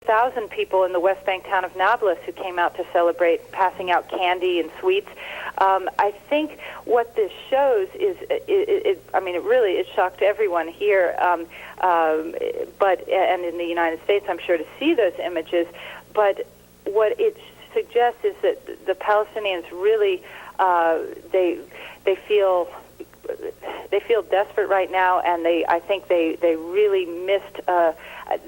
100,000 people in the West Bank town of Nablus who came out to celebrate, passing out candy and sweets. I think what this shows is, it shocked everyone here, but in the United States, I'm sure, to see those images. But what it suggests is that the Palestinians really, they feel desperate right now, and I think they really missed.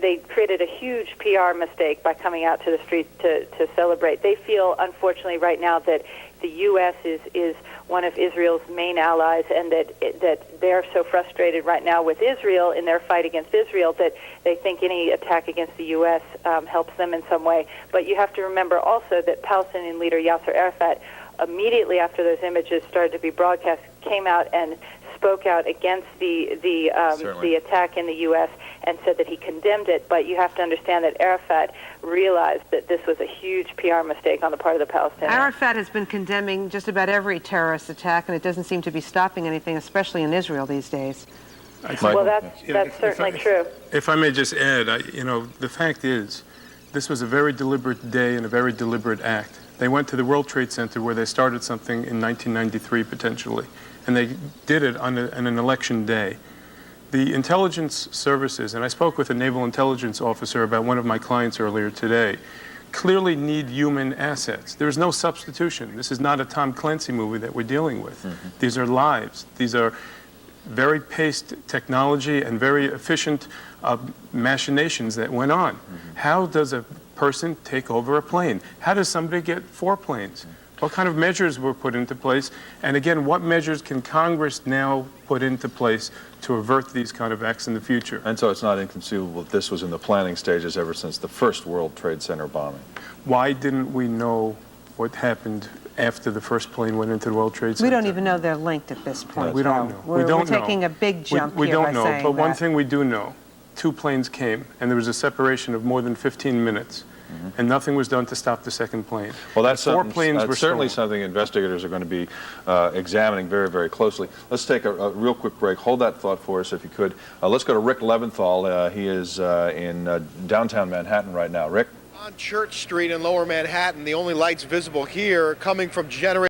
They created a huge PR mistake by coming out to the streets to celebrate. They feel, unfortunately, right now that the U.S. is one of Israel's main allies, and that they're so frustrated right now with Israel in their fight against Israel that they think any attack against the U.S. Helps them in some way. But you have to remember also that Palestinian leader Yasser Arafat, immediately after those images started to be broadcast, came out and spoke out against the attack in the U.S. and said that he condemned it. But you have to understand that Arafat realized that this was a huge PR mistake on the part of the Palestinians. Arafat has been condemning just about every terrorist attack, and it doesn't seem to be stopping anything, especially in Israel these days. Well, that's certainly true. If I may just add, the fact is, this was a very deliberate day and a very deliberate act. They went to the World Trade Center where they started something in 1993 potentially, and they did it on an election day. The intelligence services, and I spoke with a naval intelligence officer about one of my clients earlier today, clearly need human assets. There's no substitution. This is not a Tom Clancy movie that we're dealing with. Mm-hmm. These are lives. These are very paced technology and very efficient machinations that went on. Mm-hmm. How does a person take over a plane? How does somebody get 4 planes? What kind of measures were put into place? And again, what measures can Congress now put into place to avert these kind of acts in the future? And so it's not inconceivable that this was in the planning stages ever since the first World Trade Center bombing. Why didn't we know what happened after the first plane went into the World Trade Center? We don't even know they're linked at this point. We don't know. We're taking a big jump we here don't by know, saying but one that. thing we do know, 2 planes came, and there was a separation of more than 15 minutes. Mm-hmm. And nothing was done to stop the second plane. Well, that's certainly something investigators are going to be examining very, very closely. Let's take a real quick break. Hold that thought for us, if you could. Let's go to Rick Leventhal. He is in downtown Manhattan right now. Rick? On Church Street in Lower Manhattan, the only lights visible here coming from generator.